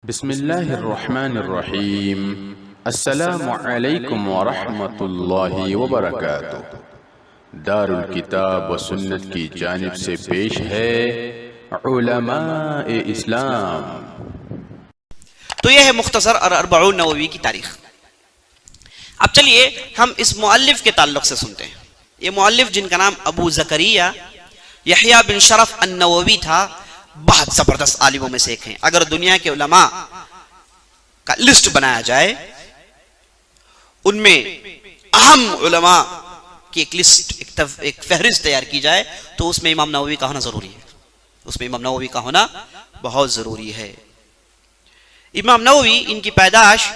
بسم اللہ الرحمن الرحیم۔ السلام علیکم ورحمۃ اللہ وبرکاتہ۔ دار الکتاب و سنت کی جانب سے پیش ہے علماء اسلام۔ تو یہ ہے مختصر اور اربعون نووی کی تاریخ۔ اب چلیے ہم اس مؤلف کے تعلق سے سنتے ہیں۔ یہ مؤلف جن کا نام ابو زکریا یحییٰ بن شرف النووی تھا، بہت زبردست عالموں میں سے ایک ہیں۔ اگر دنیا کے علماء کا لسٹ بنایا جائے، ان میں اہم علماء کی ایک لسٹ، ایک فہرست تیار کی جائے تو اس میں امام نووی کا ہونا ضروری ہے۔ اس میں امام نووی کا ہونا بہت ضروری ہے۔ امام نووی ان کی پیدائش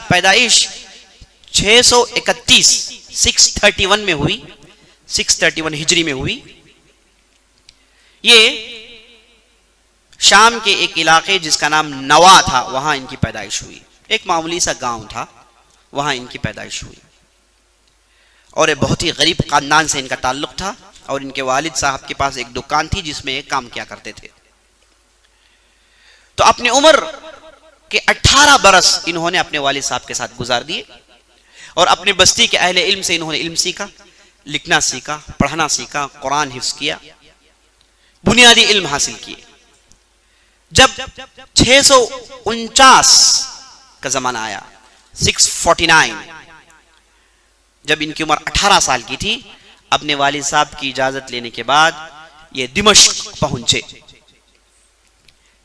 631 میں ہوئی، 631 ہجری میں ہوئی۔ یہ شام کے ایک علاقے جس کا نام نوا تھا، وہاں ان کی پیدائش ہوئی۔ ایک معمولی سا گاؤں تھا، وہاں ان کی پیدائش ہوئی، اور ایک بہت ہی غریب خاندان سے ان کا تعلق تھا، اور ان کے والد صاحب کے پاس ایک دکان تھی جس میں یہ کام کیا کرتے تھے۔ تو اپنی عمر کے 18 برس انہوں نے اپنے والد صاحب کے ساتھ گزار دیے، اور اپنے بستی کے اہل علم سے انہوں نے علم سیکھا، لکھنا سیکھا، پڑھنا سیکھا، قرآن حفظ کیا، بنیادی علم حاصل کیے۔ جب 649 کا زمانہ آیا، 649، جب ان کی عمر 18 سال کی تھی، اپنے والد صاحب کی اجازت لینے کے بعد یہ دمشق پہنچے۔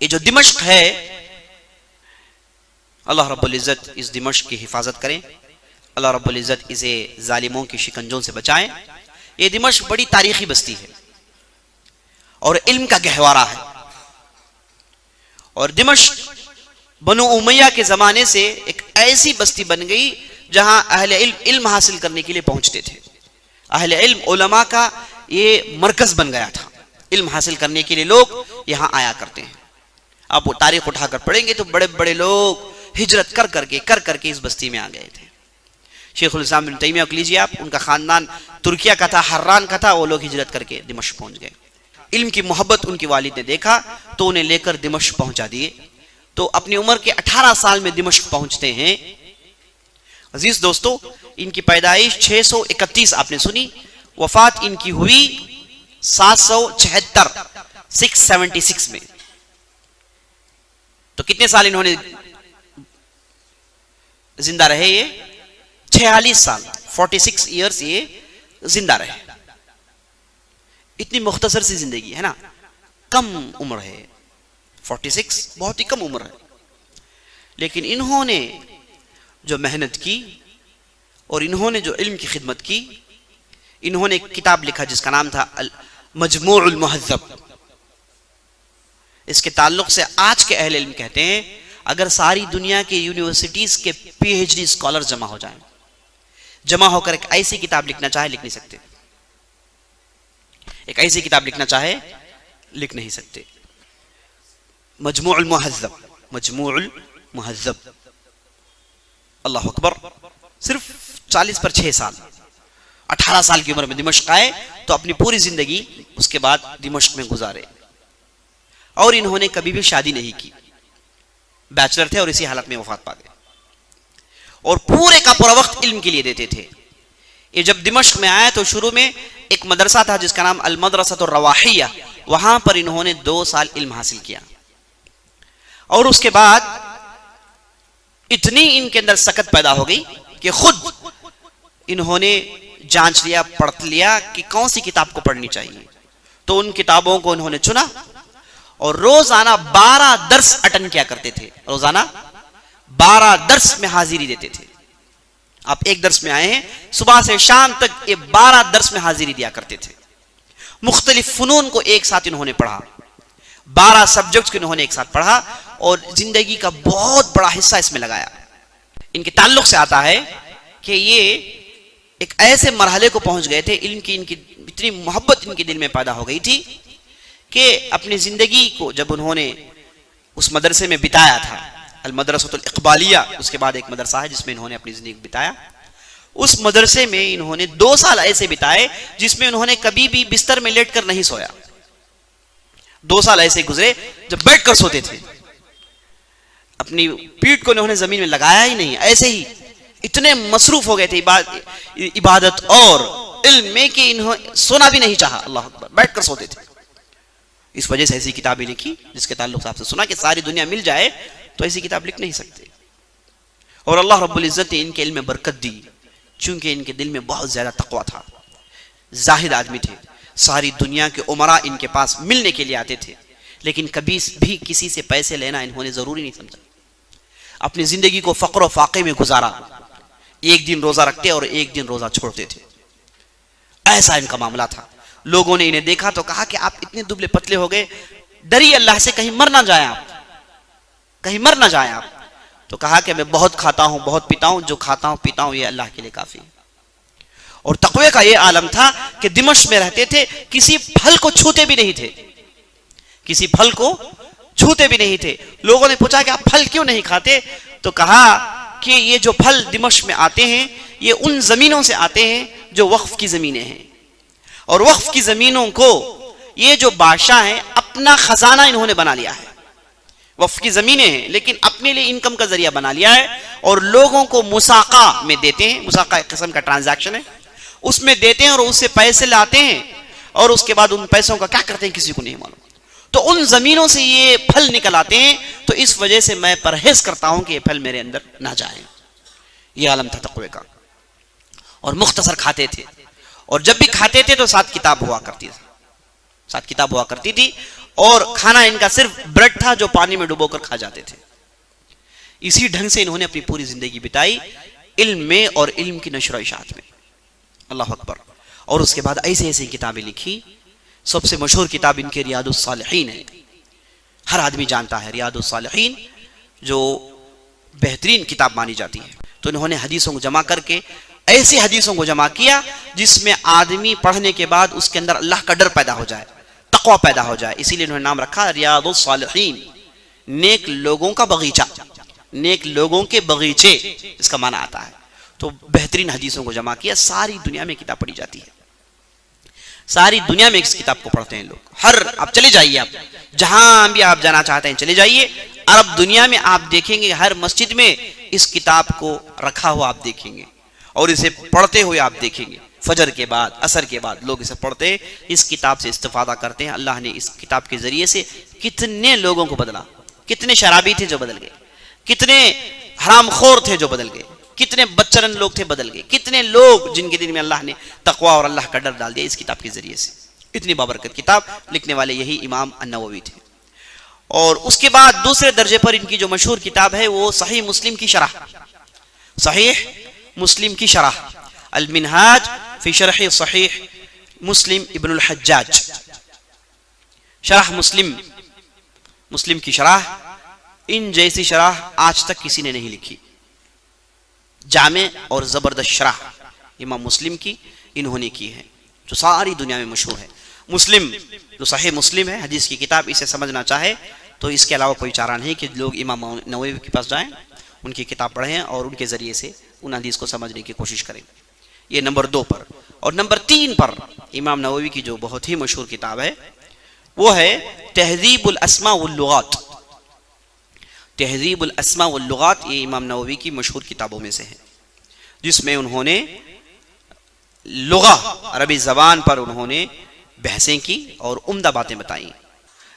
یہ جو دمشق ہے، اللہ رب العزت اس دمشق کی حفاظت کریں، اللہ رب العزت اسے ظالموں کی شکنجوں سے بچائیں۔ یہ دمشق بڑی تاریخی بستی ہے اور علم کا گہوارہ ہے، اور دمشق بنو امیہ کے زمانے سے ایک ایسی بستی بن گئی جہاں اہل علم حاصل کرنے کے لیے پہنچتے تھے۔ اہل علم، علماء کا یہ مرکز بن گیا تھا، علم حاصل کرنے کے لیے لوگ یہاں آیا کرتے ہیں۔ آپ وہ تاریخ اٹھا کر پڑھیں گے تو بڑے بڑے لوگ ہجرت کر کر کے اس بستی میں آ گئے تھے۔ شیخ الاسلام ابن تیمیہ کو لیجیے آپ، ان کا خاندان ترکیہ کا تھا، حران کا تھا، وہ لوگ ہجرت کر کے دمشق پہنچ گئے۔ علم کی محبت ان کی والد نے دیکھا تو انہیں لے کر دمشق پہنچا دیے۔ تو اپنی عمر کے 18 سال میں دمشق پہنچتے ہیں۔ عزیز دوستو، ان کی پیدائش 631 آپ نے سنی، وفات ان کی ہوئی 776 676 میں۔ تو کتنے سال انہوں نے زندہ رہے؟ یہ 46 سال، 46 ایئرز یہ زندہ رہے۔ اتنی مختصر سی زندگی ہے نا، کم عمر ہے، 46 بہت ہی کم عمر ہے، لیکن انہوں نے جو محنت کی اور انہوں نے جو علم کی خدمت کی، انہوں نے ایک کتاب لکھا جس کا نام تھا مجموع المہذب۔ اس کے تعلق سے آج کے اہل علم کہتے ہیں اگر ساری دنیا کے یونیورسٹیز کے پی ایچ ڈی اسکالر جمع ہو جائیں، جمع ہو کر ایک ایسی کتاب لکھنا چاہے لکھ نہیں سکتے، ایک ایسی کتاب لکھنا چاہے لکھ نہیں سکتے۔ مجموع المہذب، مجموع المہذب، اللہ اکبر۔ صرف 40 پر 6 سال، 18 سال کی عمر میں دمشق آئے تو اپنی پوری زندگی اس کے بعد دمشق میں گزارے، اور انہوں نے کبھی بھی شادی نہیں کی، بیچلر تھے اور اسی حالت میں وفات پا گئے، اور پورے کا پورا وقت علم کے لیے دیتے تھے۔ یہ جب دمشق میں آئے تو شروع میں ایک مدرسہ تھا جس کا نام المدرسۃ الرواحیہ، وہاں پر انہوں نے 2 سال علم حاصل کیا، اور اس کے بعد اتنی ان کے اندر سکت پیدا ہو گئی کہ خود انہوں نے جانچ لیا، پڑھ لیا کہ کون سی کتاب کو پڑھنی چاہیے، تو ان کتابوں کو انہوں نے چنا، اور روزانہ 12 درس اٹینڈ کیا کرتے تھے، روزانہ 12 درس میں حاضری دیتے تھے۔ آپ ایک درس میں آئے ہیں، صبح سے شام تک یہ 12 درس میں حاضری دیا کرتے تھے۔ مختلف فنون کو ایک ساتھ انہوں نے پڑھا، 12 سبجیکٹس کو انہوں نے ایک ساتھ پڑھا، اور زندگی کا بہت بڑا حصہ اس میں لگایا۔ ان کے تعلق سے آتا ہے کہ یہ ایک ایسے مرحلے کو پہنچ گئے تھے، علم کی ان کی اتنی محبت ان کے دل میں پیدا ہو گئی تھی کہ اپنی زندگی کو جب انہوں نے اس مدرسے میں بتایا تھا، المدرسۃ الاقبالیہ، اس کے بعد ایک مدرسہ ہے جس میں انہوں نے اپنی زندگی بتایا، اس مدرسے میں انہوں نے 2 سال ایسے بتائے جس میں انہوں نے کبھی بھی بستر میں لیٹ کر نہیں سویا۔ 2 سال ایسے گزرے جب بیٹھ کر سوتے تھے، اپنی پیٹھ کو انہوں نے زمین میں لگایا ہی نہیں، ایسے ہی اتنے مصروف ہو گئے تھے عبادت اور علم میں کہ انہوں سونا بھی نہیں چاہا. اللہ اکبر، بیٹھ کر سوتے تھے. اس وجہ سے ایسی کتابیں لکھی جس کے تعلق سے آپ سے سنا کہ ساری دنیا مل جائے تو ایسی کتاب لکھ نہیں سکتے. اور اللہ رب العزت نے ان کے علم میں برکت دی چونکہ ان کے دل میں بہت زیادہ تقویٰ تھا، زاہد آدمی تھے. ساری دنیا کے عمراء ان کے پاس ملنے کے لیے آتے تھے، لیکن کبھی بھی کسی سے پیسے لینا انہوں نے ضروری نہیں سمجھا. اپنی زندگی کو فقر و فاقے میں گزارا، ایک دن روزہ رکھتے اور ایک دن روزہ چھوڑتے تھے. ایسا ان کا معاملہ تھا. لوگوں نے انہیں دیکھا تو کہا کہ آپ اتنے دبلے پتلے ہو گئے، ڈری اللہ سے کہیں مر نہ جائیں آپ، کہیں مر نہ جائیں آپ. تو کہا کہ میں بہت کھاتا ہوں بہت پیتا ہوں، جو کھاتا ہوں پیتا ہوں یہ اللہ کے لیے کافی. اور تقوی کا یہ عالم تھا کہ دمشق میں رہتے تھے، کسی پھل کو چھوتے بھی نہیں تھے، کسی پھل کو چھوتے بھی نہیں تھے. لوگوں نے پوچھا کہ آپ پھل کیوں نہیں کھاتے؟ تو کہا کہ یہ جو پھل دمشق میں آتے ہیں یہ ان زمینوں سے آتے ہیں جو وقف کی زمینیں ہیں، اور وقف کی زمینوں کو یہ جو بادشاہ ہیں اپنا خزانہ انہوں نے بنا لیا ہے. وقف کی زمینیں ہیں لیکن اپنے لیے انکم کا ذریعہ بنا لیا ہے، اور لوگوں کو مساقہ میں دیتے ہیں. مساقہ ایک قسم کا ٹرانزیکشن ہے، اس میں دیتے ہیں اور اس سے پیسے لاتے ہیں، اور اس کے بعد ان پیسوں کا کیا کرتے ہیں کسی کو نہیں معلوم. تو ان زمینوں سے یہ پھل نکل آتے ہیں، تو اس وجہ سے میں پرہیز کرتا ہوں کہ یہ پھل میرے اندر نہ جائیں. یہ عالم تھا تقوی کا. اور مختصر کھاتے تھے، اور جب بھی کھاتے تھے تو ساتھ کتاب ہوا کرتی تھی، ساتھ کتاب ہوا کرتی تھی. اور کھانا ان کا صرف بریڈ تھا جو پانی میں ڈبو کر کھا جاتے تھے. اسی ڈھنگ سے انہوں نے اپنی پوری زندگی بتائی، علم میں اور علم کی نشر و اشاعت میں. اللہ اکبر. اور اس کے بعد ایسے ایسی کتابیں لکھی. سب سے مشہور کتاب ان کے ریاض الصالحین ہے، ہر آدمی جانتا ہے ریاض الصالحین جو بہترین کتاب مانی جاتی ہے. تو انہوں نے حدیثوں کو جمع کر کے ایسی حدیثوں کو جمع کیا جس میں آدمی پڑھنے کے بعد اس کے اندر اللہ کا ڈر پیدا ہو جائے، تقوی پیدا ہو جائے. اسی لیے انہوں نے نام رکھا ریاض الصالحین، نیک لوگوں کا باغیچہ، نیک لوگوں کے باغیچے اس کا معنی آتا ہے. تو بہترین حدیثوں کو جمع کیا. ساری دنیا میں کتاب پڑھی جاتی ہے، ساری دنیا میں اس کتاب کو پڑھتے ہیں لوگ. آپ چلے جائیے، آپ جہاں بھی آپ جانا چاہتے ہیں چلے جائیے. عرب دنیا میں آپ دیکھیں گے ہر مسجد میں اس کتاب کو رکھا ہوا آپ دیکھیں گے، اور اسے پڑھتے ہوئے آپ دیکھیں گے. فجر کے بعد عصر کے بعد لوگ اسے پڑھتے ہیں، اس کتاب سے استفادہ کرتے ہیں. اللہ نے اس کتاب کے ذریعے سے کتنے لوگوں کو بدلا. کتنے شرابی تھے جو بدل گئے، کتنے حرام خور تھے جو بدل گئے، کتنے بدچلن لوگ تھے بدل گئے، کتنے لوگ جن کے دل میں اللہ نے تقوی اور اللہ کا ڈر ڈال دیا اس کتاب کے ذریعے سے. اتنی بابرکت کتاب لکھنے والے یہی امام النووی تھے. اور اس کے بعد دوسرے درجے پر ان کی جو مشہور کتاب ہے وہ صحیح مسلم کی شرح، صحیح مسلم کی شرح، المنہاج فی شرح صحیح مسلم ابن الحجاج. شرح مسلم کی شرح، ان جیسی شرح آج تک کسی نے نہیں لکھی. جامع اور زبردست شرح امام مسلم کی انہوں نے کی ہے جو ساری دنیا میں مشہور ہے. مسلم جو صحیح مسلم ہے حدیث کی کتاب، اسے سمجھنا چاہے تو اس کے علاوہ کوئی چارہ نہیں کہ لوگ امام نووی کے پاس جائیں، ان کی کتاب پڑھیں اور ان کے ذریعے سے ان حدیث کو سمجھنے کی کوشش کریں. یہ نمبر 2 پر. اور نمبر 3 پر امام نووی کی جو بہت ہی مشہور کتاب ہے وہ ہے تہذیب الاسماء واللغات. تہذیب الاسماء واللغات یہ امام نووی کی مشہور کتابوں میں سے ہے، جس میں انہوں نے لغہ عربی زبان پر انہوں نے بحثیں کی اور عمدہ باتیں بتائیں.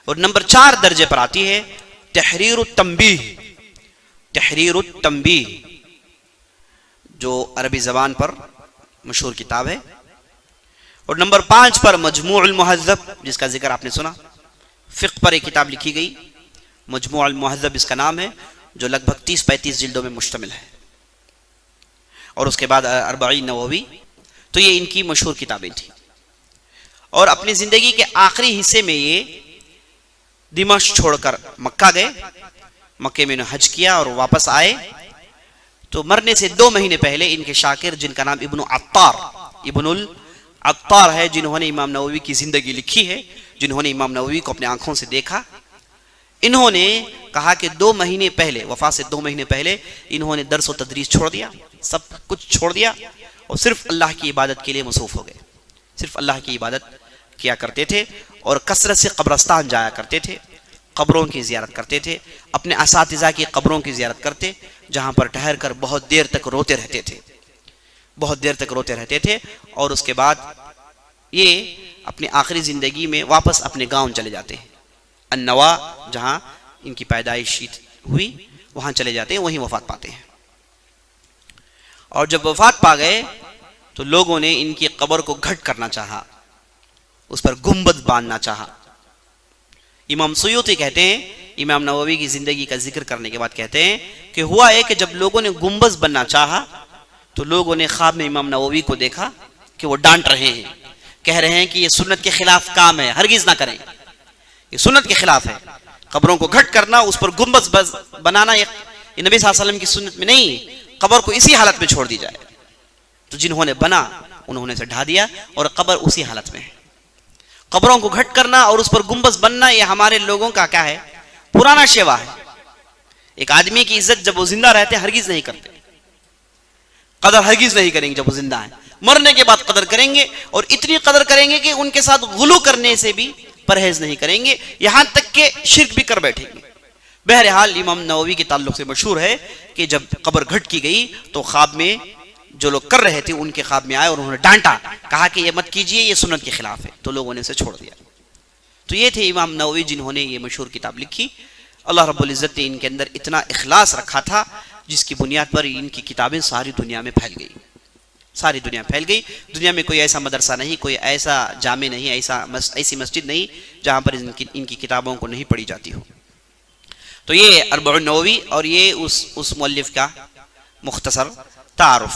اور نمبر 4 درجے پر آتی ہے تحریر التنبیہ. تحریر التنبیہ جو عربی زبان پر مشہور کتاب ہے. اور نمبر 5 پر مجموع المہذب جس کا ذکر آپ نے سنا. فقہ پر ایک کتاب لکھی گئی مجموع المہذب اس کا نام ہے، جو لگ بھگ 30-35 جلدوں میں مشتمل ہے. اور اس کے بعد اربعین نووی. تو یہ ان کی مشہور کتابیں تھیں. اور اپنی زندگی کے آخری حصے میں یہ دمشق چھوڑ کر مکہ گئے. مکے میں انہوں حج کیا اور واپس آئے. تو مرنے سے 2 مہینے پہلے ان کے شاگرد جن کا نام ابن العطار ہے، جنہوں نے امام نووی کی زندگی لکھی ہے، جنہوں نے امام نووی کو اپنے آنکھوں سے دیکھا، انہوں نے کہا کہ 2 مہینے پہلے، وفات سے 2 مہینے پہلے انہوں نے درس و تدریس چھوڑ دیا، سب کچھ چھوڑ دیا اور صرف اللہ کی عبادت کے لیے مصروف ہو گئے. صرف اللہ کی عبادت کیا کرتے تھے اور کثرت سے قبرستان جایا کرتے تھے. قبروں کی زیارت کرتے تھے، اپنے اساتذہ کی قبروں کی زیارت کرتے، جہاں پر ٹھہر کر بہت دیر تک روتے رہتے تھے، بہت دیر تک روتے رہتے تھے، اور اس کے بعد یہ اپنی آخری زندگی میں واپس اپنے گاؤں چلے جاتے ہیں۔ النوا جہاں ان کی پیدائش ہوئی وہاں چلے جاتے ہیں، وہیں وفات پاتے ہیں۔ اور جب وفات پا گئے تو لوگوں نے ان کی قبر کو گھٹ کرنا چاہا، اس پر گنبد باندھنا چاہا۔ امام سیوطی کہتے ہیں، امام نووی کی زندگی کا ذکر کرنے کے بعد کہتے ہیں کہ ہوا ہے کہ جب لوگوں نے گنبد بننا چاہا تو لوگوں نے خواب میں امام نووی کو دیکھا کہ وہ ڈانٹ رہے ہیں، کہہ رہے ہیں کہ یہ سنت کے خلاف کام ہے، ہرگز نہ کریں، یہ سنت کے خلاف ہے، قبروں کو گھٹ کرنا، اس پر گنبد بنانا یہ نبی صلی اللہ علیہ وسلم کی سنت میں نہیں، قبر کو اسی حالت میں چھوڑ دی جائے۔ تو جنہوں نے بنا انہوں نے اسے ڈھا دیا اور قبر اسی حالت میں ہے۔ قبروں کو گھٹ کرنا اور اس پر گنبد بننا یہ ہمارے لوگوں کا کیا ہے؟ پرانا شیوا ہے۔ ایک آدمی کی عزت جب وہ زندہ رہتے ہرگز نہیں کرتے، قدر ہرگز نہیں کریں گے جب وہ زندہ ہیں، مرنے کے بعد قدر کریں گے، اور اتنی قدر کریں گے کہ ان کے ساتھ غلو کرنے سے بھی پرہیز نہیں کریں گے، یہاں تک کہ شرک بھی کر بیٹھیں گے۔ بہرحال امام نووی کے تعلق سے مشہور ہے کہ جب قبر گھٹ کی گئی تو خواب میں جو لوگ کر رہے تھے ان کے خواب میں آئے اور انہوں نے ڈانٹا، کہا کہ یہ مت کیجئے، یہ سنت کے خلاف ہے، تو لوگوں نے اسے چھوڑ دیا۔ تو یہ تھے امام نووی جنہوں نے یہ مشہور کتاب لکھی۔ اللہ رب العزت نے ان کے اندر اتنا اخلاص رکھا تھا جس کی بنیاد پر ان کی کتابیں ساری دنیا میں پھیل گئی، ساری دنیا پھیل گئی۔ دنیا میں کوئی ایسا مدرسہ نہیں، کوئی ایسا جامع نہیں، ایسی مسجد نہیں جہاں پر ان کی کتابوں کو نہیں پڑھی جاتی ہو۔ تو یہ اربع النووی اور یہ اس مؤلف کا مختصر تعارف۔